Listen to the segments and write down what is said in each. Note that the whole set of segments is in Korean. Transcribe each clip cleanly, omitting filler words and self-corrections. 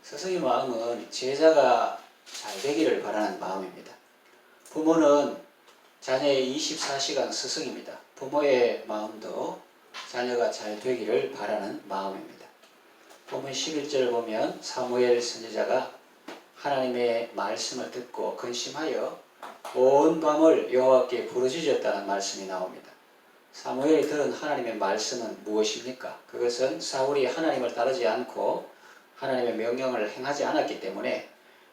스승의 마음은 제자가 잘 되기를 바라는 마음입니다. 부모는 자녀의 24시간 스승입니다. 부모의 마음도 자녀가 잘 되기를 바라는 마음입니다. 본문 11절을 보면 사무엘 선지자가 하나님의 말씀을 듣고 근심하여 온 밤을 여호와께 부르짖었다는 말씀이 나옵니다. 사무엘이 들은 하나님의 말씀은 무엇입니까? 그것은 사울이 하나님을 따르지 않고 하나님의 명령을 행하지 않았기 때문에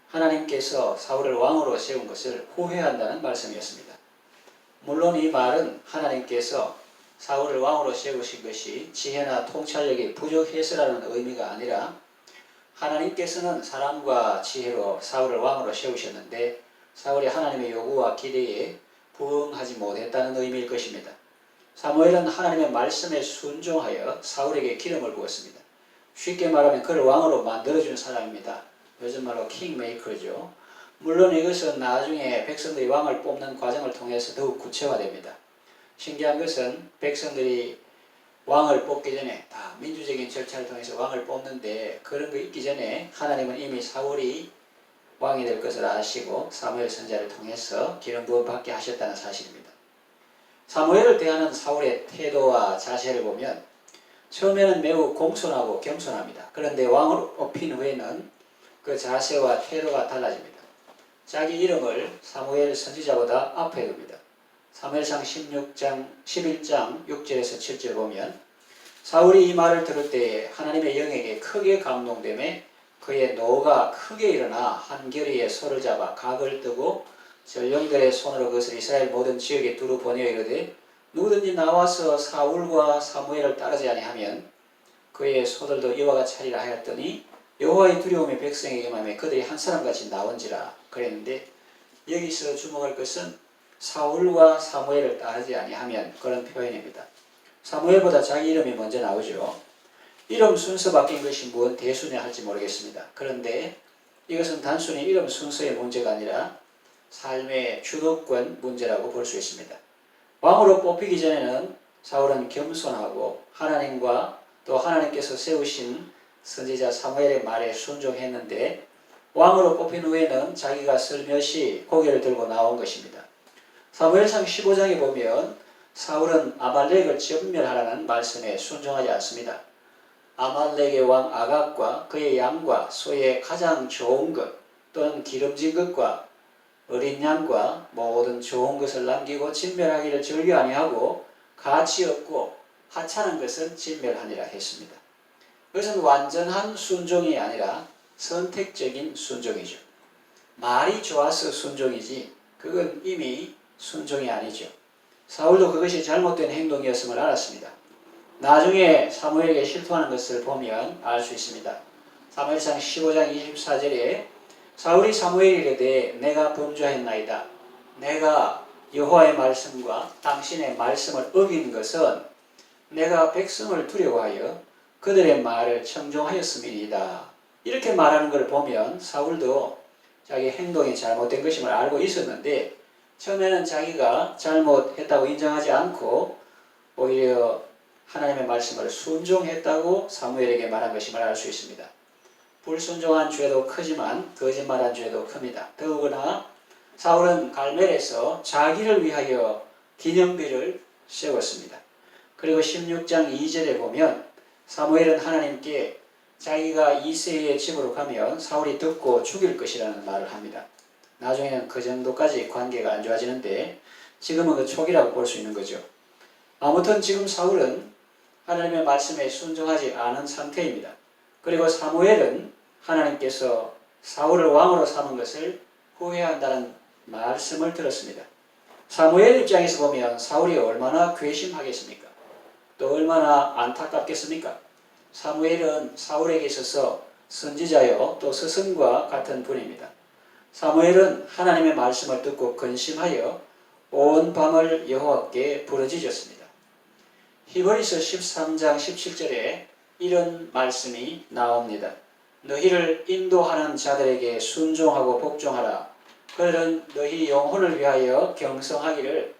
하나님께서 사울을 왕으로 세운 것을 후회한다는 말씀이었습니다. 물론 이 말은 하나님께서 사울을 왕으로 세우신 것이 지혜나 통찰력이 부족해서라는 의미가 아니라 하나님께서는 사랑과 지혜로 사울을 왕으로 세우셨는데 사울이 하나님의 요구와 기대에 부응하지 못했다는 의미일 것입니다. 사무엘은 하나님의 말씀에 순종하여 사울에게 기름을 부었습니다. 쉽게 말하면 그를 왕으로 만들어준 사람입니다. 요즘 말로 킹메이커죠. 물론 이것은 나중에 백성들이 왕을 뽑는 과정을 통해서 더욱 구체화됩니다. 신기한 것은 백성들이 왕을 뽑기 전에 다 민주적인 절차를 통해서 왕을 뽑는데 그런 거 있기 전에 하나님은 이미 사울이 왕이 될 것을 아시고 사무엘 선지자를 통해서 기름 부음 받게 하셨다는 사실입니다. 사무엘을 대하는 사울의 태도와 자세를 보면 처음에는 매우 공손하고 겸손합니다. 그런데 왕으로 뽑힌 후에는 그 자세와 태도가 달라집니다. 자기 이름을 사무엘 선지자보다 앞에 둡니다. 사무엘상 11장 6절에서 7절 보면 사울이 이 말을 들을 때에 하나님의 영에게 크게 감동되매 그의 노가 크게 일어나 한 결의에 소를 잡아 각을 뜨고 전령들의 손으로 그것을 이스라엘 모든 지역에 두루 보내어 이르되 누구든지 나와서 사울과 사무엘을 따르지 아니하면 그의 소들도 이와 같이 하리라 하였더니 여호와의 두려움이 백성에게 임하매 그들이 한 사람같이 나온지라 그랬는데 여기서 주목할 것은 사울과 사무엘을 따르지 아니하면 그런 표현입니다. 사무엘보다 자기 이름이 먼저 나오죠. 이름 순서 바뀐 것이 무슨 대수냐 할지 모르겠습니다. 그런데 이것은 단순히 이름 순서의 문제가 아니라 삶의 주도권 문제라고 볼 수 있습니다. 왕으로 뽑히기 전에는 사울은 겸손하고 하나님과 또 하나님께서 세우신 선지자 사무엘의 말에 순종했는데 왕으로 뽑힌 후에는 자기가 슬며시 고개를 들고 나온 것입니다. 사무엘상 15장에 보면 사울은 아말렉을 전멸하라는 말씀에 순종하지 않습니다. 아말렉의 왕 아각과 그의 양과 소의 가장 좋은 것 또는 기름진 것과 어린 양과 모든 좋은 것을 남기고 진멸하기를 즐겨 아니하고 가치 없고 하찮은 것은 진멸하니라 했습니다. 그것은 완전한 순종이 아니라 선택적인 순종이죠. 말이 좋아서 순종이지 그건 이미 순종이 아니죠. 사울도 그것이 잘못된 행동이었음을 알았습니다. 나중에 사무엘에게 실토하는 것을 보면 알 수 있습니다. 사무엘상 15장 24절에 사울이 사무엘에게 이르되 내가 범죄하였나이다. 내가 여호와의 말씀과 당신의 말씀을 어긴 것은 내가 백성을 두려워하여 그들의 말을 청종하였음이니이다. 이렇게 말하는 것을 보면 사울도 자기 행동이 잘못된 것임을 알고 있었는데 처음에는 자기가 잘못했다고 인정하지 않고 오히려 하나님의 말씀을 순종했다고 사무엘에게 말한 것임을 알 수 있습니다. 불순종한 죄도 크지만 거짓말한 죄도 큽니다. 더구나 사울은 갈멜에서 자기를 위하여 기념비를 세웠습니다. 그리고 16장 2절에 보면 사무엘은 하나님께 자기가 이새의 집으로 가면 사울이 듣고 죽일 것이라는 말을 합니다. 나중에는 그 정도까지 관계가 안 좋아지는데 지금은 그 초기라고 볼 수 있는 거죠. 아무튼 지금 사울은 하나님의 말씀에 순종하지 않은 상태입니다. 그리고 사무엘은 하나님께서 사울을 왕으로 삼은 것을 후회한다는 말씀을 들었습니다. 사무엘 입장에서 보면 사울이 얼마나 괘씸하겠습니까? 또 얼마나 안타깝겠습니까? 사무엘은 사울에게 있어서 선지자요 또 스승과 같은 분입니다. 사무엘은 하나님의 말씀을 듣고 근심하여 온 밤을 여호와께 부르짖었습니다. 히브리서 13장 17절에 이런 말씀이 나옵니다. 너희를 인도하는 자들에게 순종하고 복종하라. 그들은 너희 영혼을 위하여 경성하기를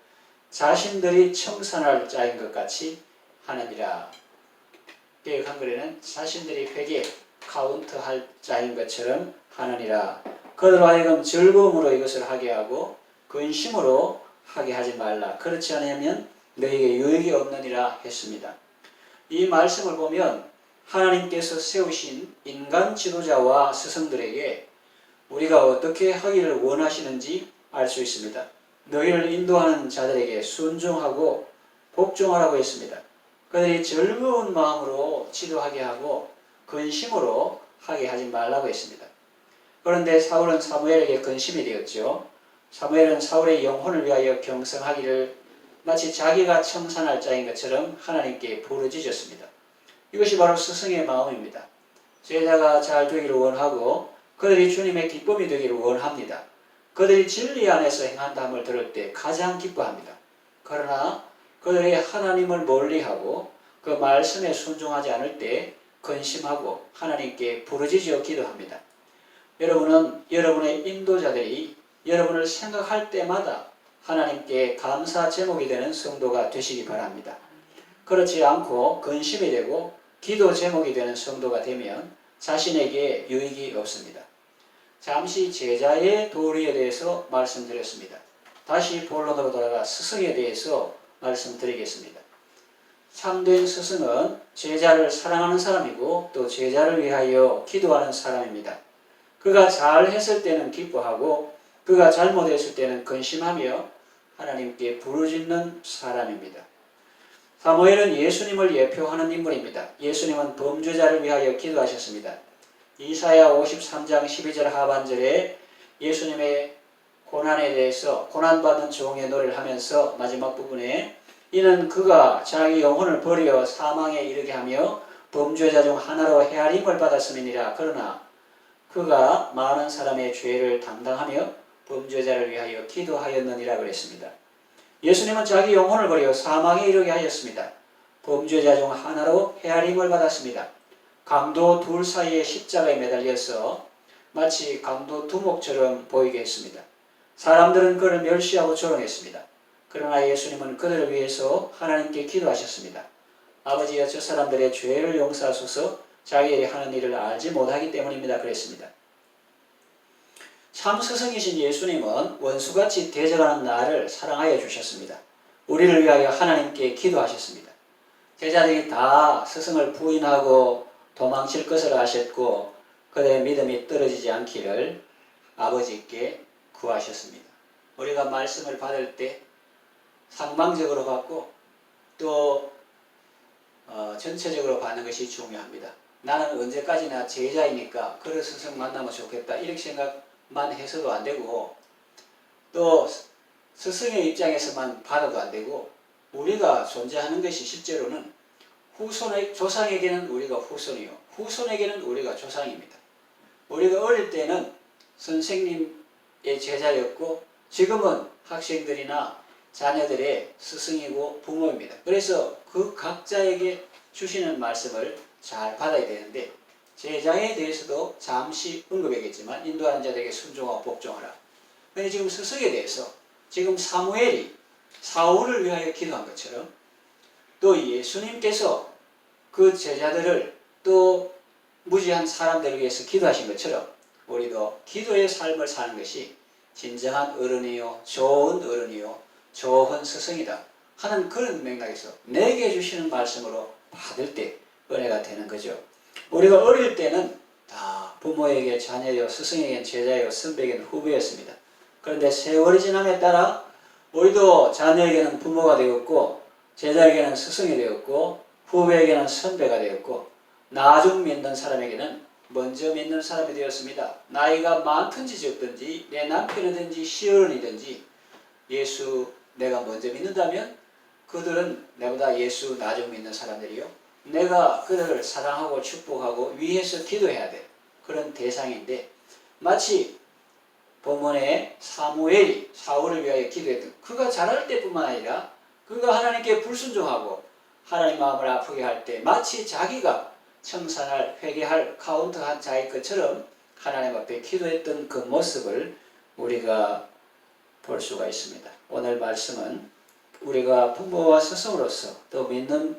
자신들이 청산할 자인 것 같이 하느니라. 개역 한글에는 자신들이 회개, 카운트할 자인 것처럼 하느니라. 그들로 하여금 즐거움으로 이것을 하게 하고 근심으로 하게 하지 말라. 그렇지 않으면 너에게 유익이 없느니라 했습니다. 이 말씀을 보면 하나님께서 세우신 인간 지도자와 스승들에게 우리가 어떻게 하기를 원하시는지 알 수 있습니다. 너희를 인도하는 자들에게 순종하고 복종하라고 했습니다. 그들이 즐거운 마음으로 지도하게 하고 근심으로 하게 하지 말라고 했습니다. 그런데 사울은 사무엘에게 근심이 되었죠. 사무엘은 사울의 영혼을 위하여 경성하기를 마치 자기가 청산할 자인 것처럼 하나님께 부르짖었습니다. 이것이 바로 스승의 마음입니다. 제자가 잘 되기를 원하고 그들이 주님의 기쁨이 되기를 원합니다. 그들이 진리 안에서 행한다함을 들을 때 가장 기뻐합니다. 그러나 그들이 하나님을 멀리하고 그 말씀에 순종하지 않을 때 근심하고 하나님께 부르짖어 기도합니다. 여러분은 여러분의 인도자들이 여러분을 생각할 때마다 하나님께 감사 제목이 되는 성도가 되시기 바랍니다. 그렇지 않고 근심이 되고 기도 제목이 되는 성도가 되면 자신에게 유익이 없습니다. 잠시 제자의 도리에 대해서 말씀드렸습니다. 다시 본론으로 돌아가 스승에 대해서 말씀드리겠습니다. 참된 스승은 제자를 사랑하는 사람이고 또 제자를 위하여 기도하는 사람입니다. 그가 잘했을 때는 기뻐하고 그가 잘못했을 때는 근심하며 하나님께 부르짖는 사람입니다. 사무엘은 예수님을 예표하는 인물입니다. 예수님은 범죄자를 위하여 기도하셨습니다. 이사야 53장 12절 하반절에 예수님의 고난에 대해서 고난받는 종의 노래를 하면서 마지막 부분에 이는 그가 자기 영혼을 버려 사망에 이르게 하며 범죄자 중 하나로 헤아림을 받았음이니라. 그러나 그가 많은 사람의 죄를 담당하며 범죄자를 위하여 기도하였느니라 그랬습니다. 예수님은 자기 영혼을 버려 사망에 이르게 하였습니다. 범죄자 중 하나로 헤아림을 받았습니다. 강도 둘 사이에 십자가에 매달려서 마치 강도 두목처럼 보이게 했습니다. 사람들은 그를 멸시하고 조롱했습니다. 그러나 예수님은 그들을 위해서 하나님께 기도하셨습니다. 아버지여 저 사람들의 죄를 용서하소서 자기들이 하는 일을 알지 못하기 때문입니다. 그랬습니다. 참 스승이신 예수님은 원수같이 대적하는 나를 사랑하여 주셨습니다. 우리를 위하여 하나님께 기도하셨습니다. 제자들이 다 스승을 부인하고 도망칠 것을 아셨고 그들의 믿음이 떨어지지 않기를 아버지께 구하셨습니다. 우리가 말씀을 받을 때 상방적으로 받고 또 전체적으로 받는 것이 중요합니다. 나는 언제까지나 제자이니까 그런 스승 만나면 좋겠다 이렇게 생각만 해서도 안 되고 또 스승의 입장에서만 받아도 안 되고 우리가 존재하는 것이 실제로는 조상에게는 우리가 후손이요 후손에게는 우리가 조상입니다. 우리가 어릴 때는 선생님의 제자였고 지금은 학생들이나 자녀들의 스승이고 부모입니다. 그래서 그 각자에게 주시는 말씀을 잘 받아야 되는데 제자에 대해서도 잠시 언급하겠지만 인도하는 자들에게 순종하고 복종하라. 근데 지금 스승에 대해서 지금 사무엘이 사울을 위하여 기도한 것처럼 또 예수님께서 그 제자들을 또 무지한 사람들을 위해서 기도하신 것처럼 우리도 기도의 삶을 사는 것이 진정한 어른이요 좋은 어른이요 좋은 스승이다 하는 그런 맥락에서 내게 주시는 말씀으로 받을 때 은혜가 되는 거죠. 우리가 어릴 때는 다 부모에게 자녀요 스승에게는 제자요 선배에게는 후배였습니다. 그런데 세월이 지남에 따라 우리도 자녀에게는 부모가 되었고 제자에게는 스승이 되었고 후배에게는 선배가 되었고 나중 믿는 사람에게는 먼저 믿는 사람이 되었습니다. 나이가 많든지 적든지 내 남편이든지 시어른이든지 예수 내가 먼저 믿는다면 그들은 내보다 예수 나중 믿는 사람들이요. 내가 그들을 사랑하고 축복하고 위해서 기도해야 돼. 그런 대상인데 마치 본문에 사무엘이 사울을 위하여 기도했던 그가 잘할 때뿐만 아니라 그가 하나님께 불순종하고 하나님 마음을 아프게 할 때 마치 자기가 청산할 회개할 카운트한 자의 것처럼 하나님 앞에 기도했던 그 모습을 우리가 볼 수가 있습니다. 오늘 말씀은 우리가 부모와 스승으로서 또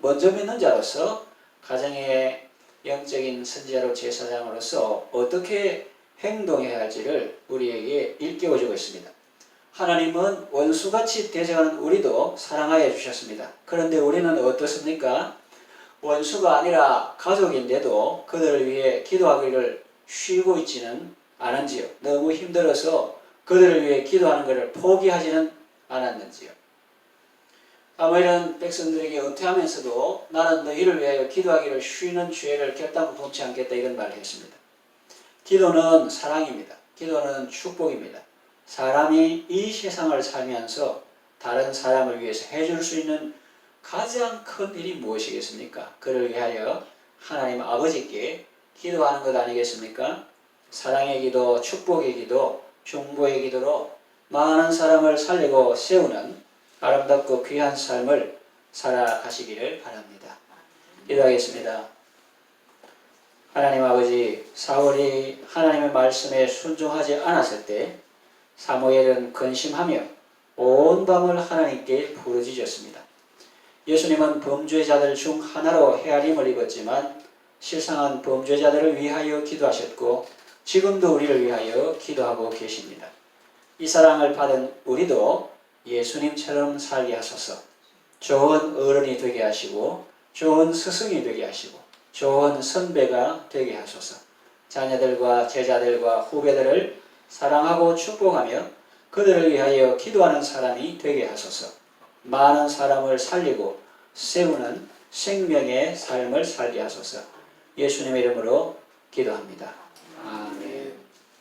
먼저 믿는 자로서 가정의 영적인 선지자로 제사장으로서 어떻게 행동해야 할지를 우리에게 일깨워주고 있습니다. 하나님은 원수같이 대적하는 우리도 사랑하여 주셨습니다. 그런데 우리는 어떻습니까? 원수가 아니라 가족인데도 그들을 위해 기도하기를 쉬고 있지는 않은지요. 너무 힘들어서 그들을 위해 기도하는 것을 포기하지는 않았는지요. 사무엘은 백성들에게 은퇴하면서도 나는 너희를 위하여 기도하기를 쉬는 죄를 결단코 범치 않겠다 이런 말을 했습니다. 기도는 사랑입니다. 기도는 축복입니다. 사람이 이 세상을 살면서 다른 사람을 위해서 해줄 수 있는 가장 큰 일이 무엇이겠습니까? 그를 위하여 하나님 아버지께 기도하는 것 아니겠습니까? 사랑의 기도, 축복의 기도, 중보의 기도로 많은 사람을 살리고 세우는 아름답고 귀한 삶을 살아가시기를 바랍니다. 기도하겠습니다. 하나님 아버지, 사울이 하나님의 말씀에 순종하지 않았을 때 사무엘은 근심하며 온 밤을 하나님께 부르짖었습니다. 예수님은 범죄자들 중 하나로 헤아림을 입었지만 실상은 범죄자들을 위하여 기도하셨고 지금도 우리를 위하여 기도하고 계십니다. 이 사랑을 받은 우리도 예수님처럼 살게 하소서. 좋은 어른이 되게 하시고 좋은 스승이 되게 하시고 좋은 선배가 되게 하소서. 자녀들과 제자들과 후배들을 사랑하고 축복하며 그들을 위하여 기도하는 사람이 되게 하소서. 많은 사람을 살리고 세우는 생명의 삶을 살게 하소서. 예수님의 이름으로 기도합니다. 아멘.